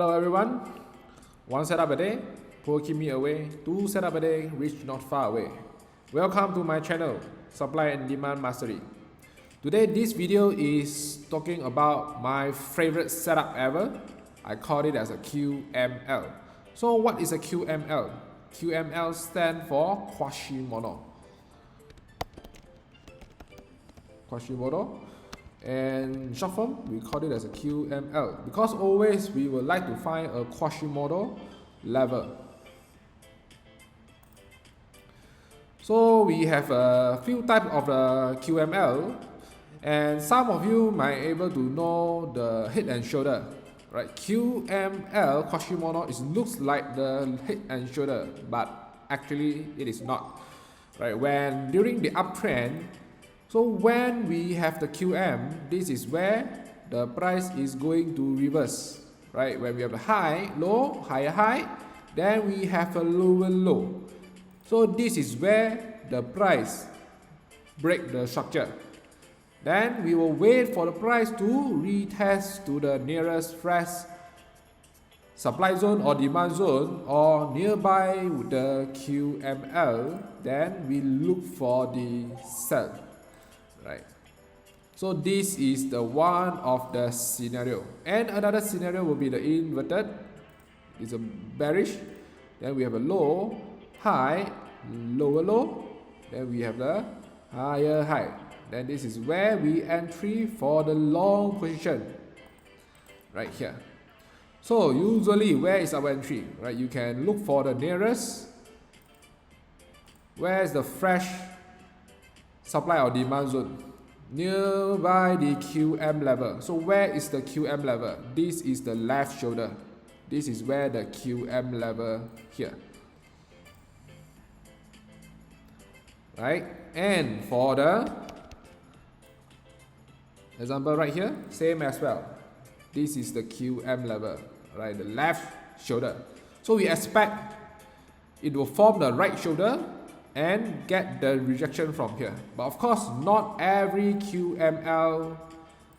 Hello everyone. One setup a day, poor keep me away. Two setup a day, rich not far away. Welcome to my channel, Supply and Demand Mastery. Today this video is talking about my favorite setup ever. I call it as a QML. So what is a QML? QML stands for Quasimodo. And short form, we call it as a QML because always we would like to find a Quasimodo level. So we have a few types of the QML, and some of you might able to know the head and shoulder, right? QML Quasimodo looks like the head and shoulder, but actually it is not, right? When during the uptrend. So when we have the QM, this is where the price is going to reverse, right? When we have a high, low, higher high, then we have a lower low. So this is where the price break the structure. Then we will wait for the price to retest to the nearest fresh supply zone or demand zone or nearby the QML. Then we look for the sell. Right, so this is the one of the scenario, and another scenario will be the inverted. It's a bearish, then we have a low, high, lower low, then we have the higher high. Then this is where we entry for the long position, right here. So usually where is our entry, right? You can look for the nearest, where is the fresh supply or demand zone nearby the QM level. So where is the QM level? This is the left shoulder. This is where the QM level here, right? And for the example right here, same as well. This is the QM level, right? The left shoulder. So we expect it will form the right shoulder and get the rejection from here. But of course, not every QML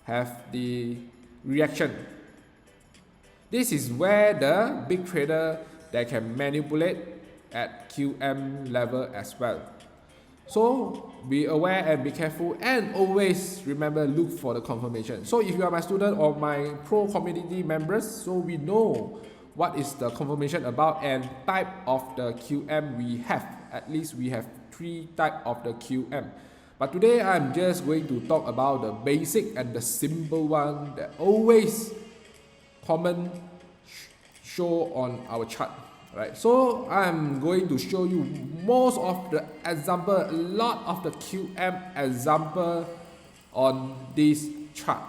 have the reaction. This is where the big trader they can manipulate at QM level as well. So be aware and be careful, and always remember look for the confirmation. So if you are my student or my pro community members, so we know what is the confirmation about and type of the QM we have. At least we have 3 types of the QM. But today I'm just going to talk about the basic and the simple one that always common show on our chart. Right? So I'm going to show you most of the example, a lot of the QM example on this chart.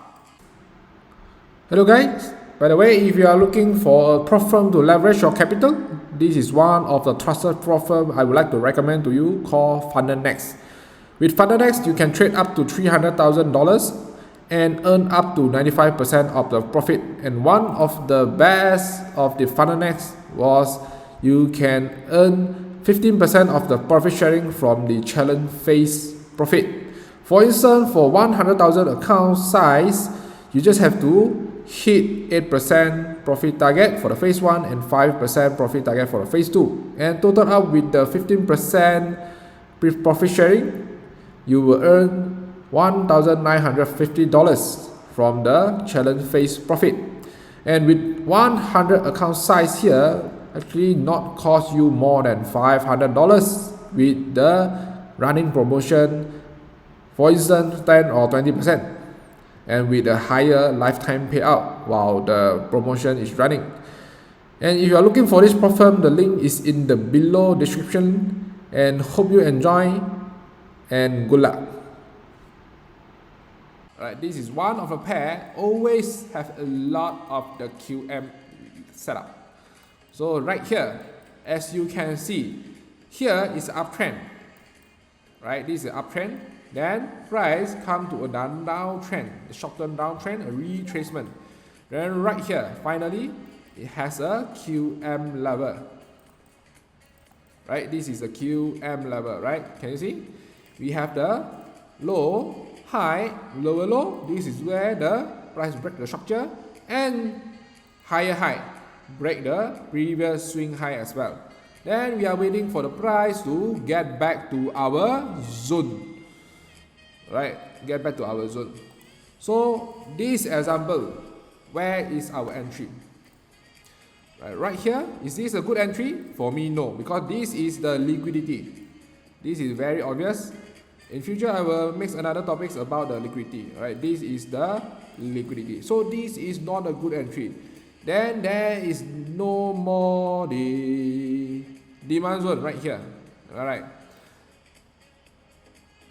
Hello guys. By the way, if you are looking for a prop firm to leverage your capital, this is one of the trusted prop firm I would like to recommend to you called FundedNext. With FundedNext, you can trade up to $300,000 and earn up to 95% of the profit. And one of the best of the FundedNext was you can earn 15% of the profit sharing from the challenge phase profit. For instance, for 100,000 account size, you just have to hit 8% profit target for the phase 1 and 5% profit target for the phase 2, and total up with the 15% profit sharing, you will earn $1,950 from the challenge phase profit. And with 100 account size here, actually not cost you more than $500 with the running promotion, for instance 10 or 20%. And with a higher lifetime payout while the promotion is running. And if you are looking for this prop firm, the link is in the below description, and hope you enjoy and good luck. Alright, this is one of a pair, always have a lot of the QM setup. So right here, as you can see, here is uptrend, right? This is uptrend. Then price come to a downtrend, a short-term downtrend, a retracement. Then right here, finally, it has a QM level. Right, this is a QM level, right? Can you see? We have the low, high, lower low. This is where the price break the structure, and higher high. break the previous swing high as well. Then we are waiting for the price to get back to our zone. Right, get back to our zone. So this example, where is our entry? Right here, is this a good entry? For me, no, because this is the liquidity. This is very obvious. In future, I will make another topics about the liquidity. Right, this is the liquidity. So this is not a good entry. Then there is no more the demand zone right here. Alright.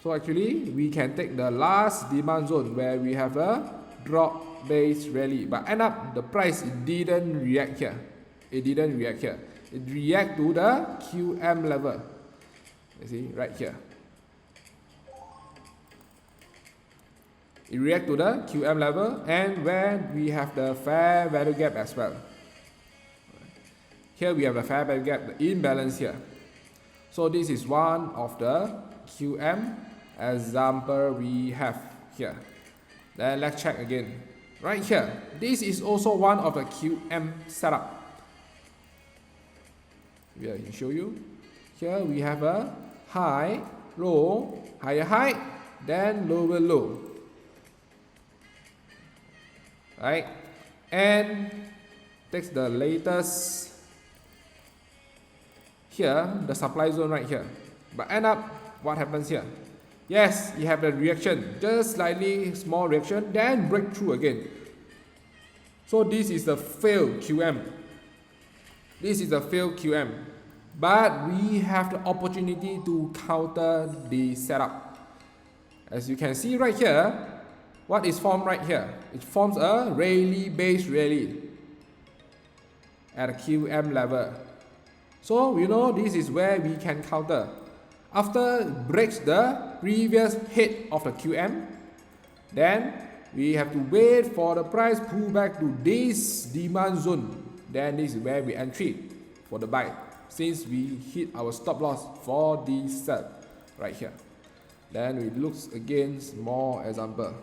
So actually, we can take the last demand zone where we have a drop based rally, but end up the price didn't react here. It didn't react here. It react to the QM level. You see right here. It react to the QM level, and where we have the fair value gap as well. Here we have the fair value gap, the imbalance here. So this is one of the QM example we have here. Then let's check again. Right here, this is also one of the QM setup. Here I can show you. Here we have a high, low, higher high, then lower low. Right, and takes the latest here, the supply zone right here. But end up, what happens here? Yes, you have the reaction, just slightly small reaction, then breakthrough again. So this is the failed QM. This is the failed QM. But we have the opportunity to counter the setup. As you can see right here, what is formed right here? It forms a rally based rally at a QM level. So we know this is where we can counter. After it breaks the previous head of the QM, then we have to wait for the price pull back to this demand zone. Then this is where we entry for the buy, since we hit our stop loss for the sell right here. Then we look again more example.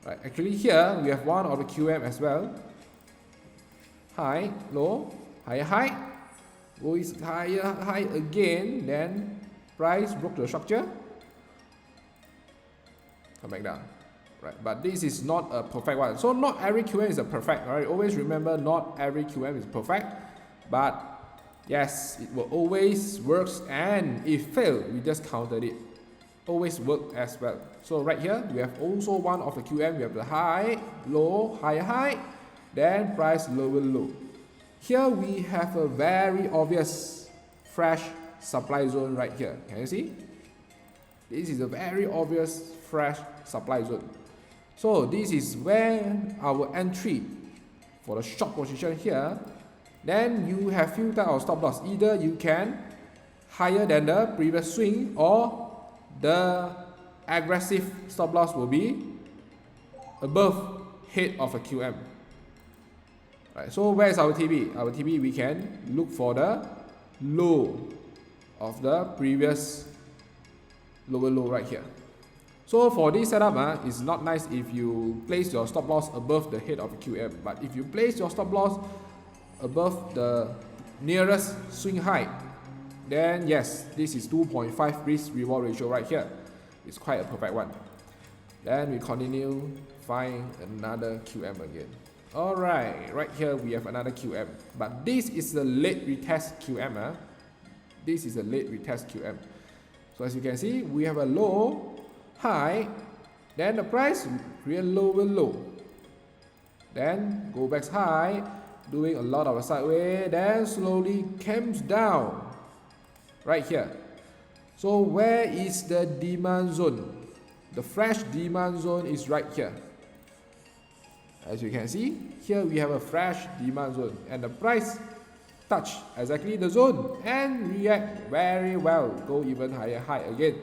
Right, actually here we have one of the QM as well. High, low, higher high, goes higher high again, then price broke the structure, come back down. Right, but this is not a perfect one. So not every QM is a perfect. Alright, always remember not every QM is perfect, but yes, it will always works, and if fail, we just counted it. Always work as well. So right here we have also one of the QM. We have the high, low, higher high, then price lower low. Here we have a very obvious fresh supply zone right here. Can you see? This is a very obvious fresh supply zone. So this is where our entry for the short position here. Then you have few types of stop loss. Either you can higher than the previous swing, or the aggressive stop loss will be above head of a QM. Right, so where is our TB? Our TB, we can look for the low of the previous lower low right here. So for this setup, it's not nice if you place your stop loss above the head of a QM. But if you place your stop loss above the nearest swing high, then yes, this is 2.5 risk reward ratio right here. It's quite a perfect one. Then we continue, find another QM again. Alright, right here we have another QM. But this is the late retest QM. This is a late retest QM. So as you can see, we have a low, high, then the price real lower low. Then go back high, doing a lot of a sideways, then slowly comes down. Right here. So where is the demand zone? The fresh demand zone is right here. As you can see, here we have a fresh demand zone, and the price touch exactly the zone and react very well, go even higher high again.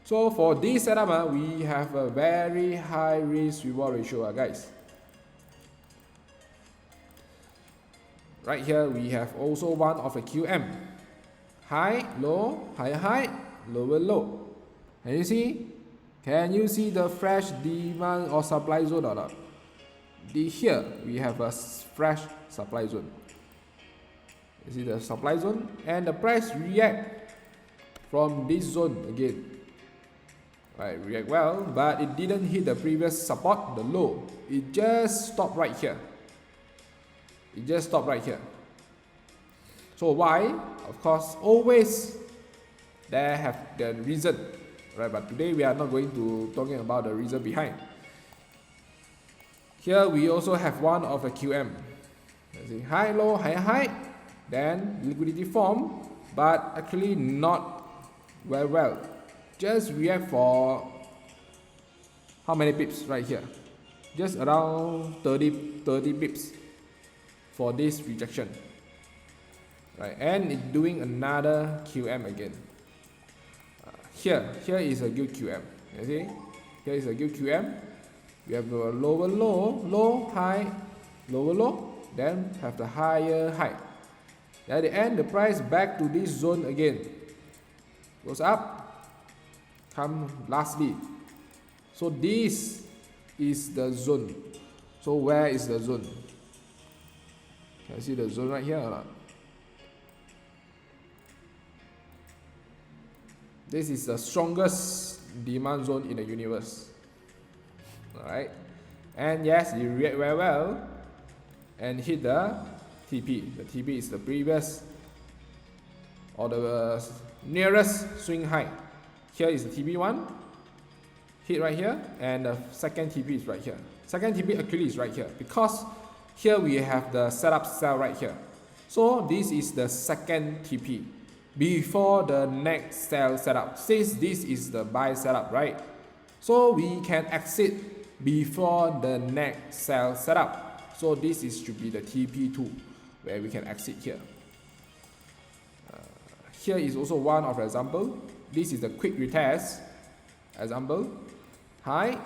So for this setup, we have a very high risk reward ratio, guys. Right here we have also one of the QM. High, low, higher high, lower low. Can you see? Can you see the fresh demand or supply zone or not? Here we have a fresh supply zone. You see the supply zone, and the price react from this zone again. Right, react well, but it didn't hit the previous support, the low. It just stopped right here. It just stopped right here. So why? Of course, always there have the reason, right? But today we are not going to talking about the reason behind. Here we also have one of the QM. Let's see, high, low, high, high, then liquidity form, but actually not very well. Just react for how many pips right here? Just around 30 pips for this rejection. Right, and it's doing another QM again. Here is a good QM. You see? Here is a good QM. We have the lower low, low, high, lower low, then have the higher high. At the end, the price back to this zone again. Goes up, come lastly. So this is the zone. So where is the zone? Can you see the zone right here or not? This is the strongest demand zone in the universe. Alright. And yes, it react very well and hit the TP. The TP is the previous or the nearest swing high. Here is the TP one. Hit right here, and the second TP is right here. Second TP actually is right here because here we have the setup cell right here. So this is the second TP before the next cell setup. Since this is the buy setup, right? So we can exit before the next cell setup. So this is should be the TP2 where we can exit here. Here is also one of the example. This is the quick retest example. High,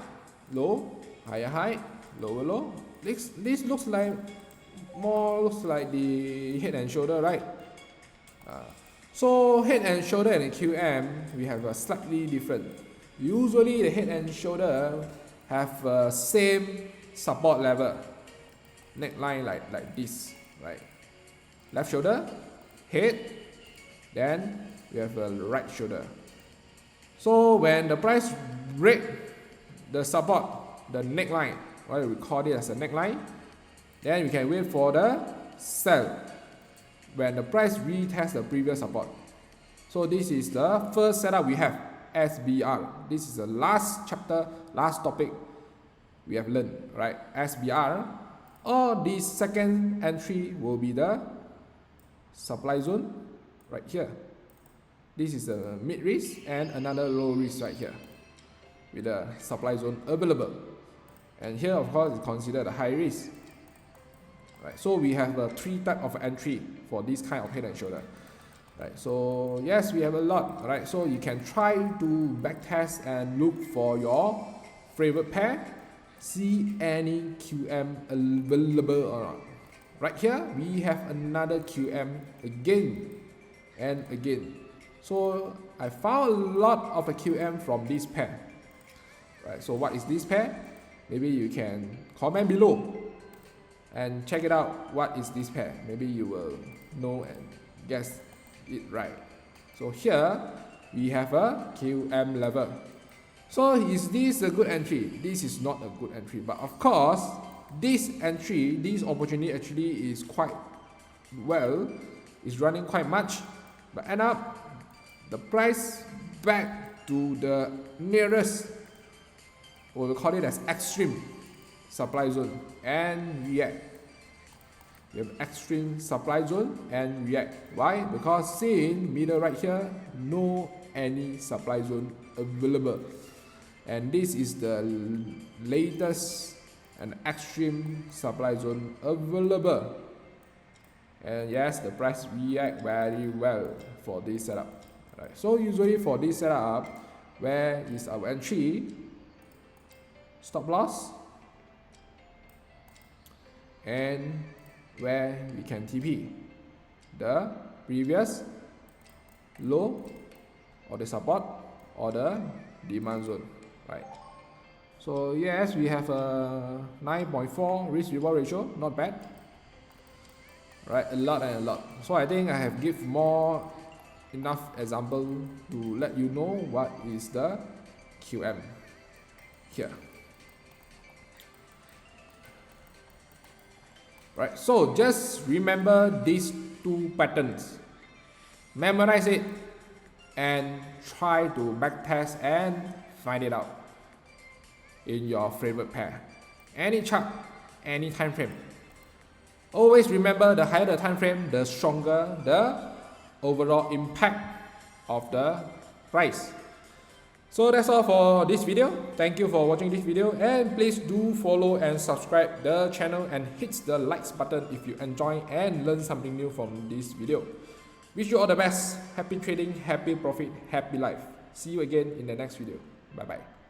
low, higher high, lower low. This looks like the head and shoulder, right? So head and shoulder and QM, we have a slightly different. Usually the head and shoulder have same support level, neckline like this, right? Left shoulder, head, then we have a right shoulder. So when the price break the support, the neckline, right, we call it as a neckline, then we can wait for the sell when the price retest the previous support. So this is the first setup we have, SBR. This is the last chapter, last topic we have learned, right? SBR, or this second entry will be the supply zone right here. This is a mid risk and another low risk right here with the supply zone available. And here of course is considered a high risk. Right, so we have three types of entry for this kind of head and shoulder. Right, so yes, we have a lot. Right, so you can try to backtest and look for your favorite pair, see any QM available or not. Right here, we have another QM again and again. So I found a lot of a QM from this pair. Right, so what is this pair? Maybe you can comment below and check it out. What is this pair? Maybe you will know and guess it right. So here we have a QM level. So is this a good entry? This is not a good entry, but of course this entry, this opportunity actually is quite well, is running quite much, but end up the price back to the nearest, or we call it as extreme supply zone and react. We have extreme supply zone and react. Why? Because seeing middle right here, no any supply zone available. And this is the latest and extreme supply zone available. And yes, the price react very well for this setup. Right. So usually for this setup, where is our entry, stop loss, and where we can TP the previous low or the support or the demand zone, right? So yes, we have a 9.4 risk reward ratio, not bad. right? A lot and a lot. So I think I have give more enough example to let you know what is the QM here. Right, so just remember these two patterns, memorize it and try to backtest and find it out in your favorite pair, any chart, any time frame. Always remember, the higher the time frame, the stronger the overall impact of the price. So that's all for this video. Thank you for watching this video, and please do follow and subscribe the channel and hit the likes button if you enjoy and learn something new from this video. Wish you all the best. Happy trading, happy profit, happy life. See you again in the next video. Bye bye.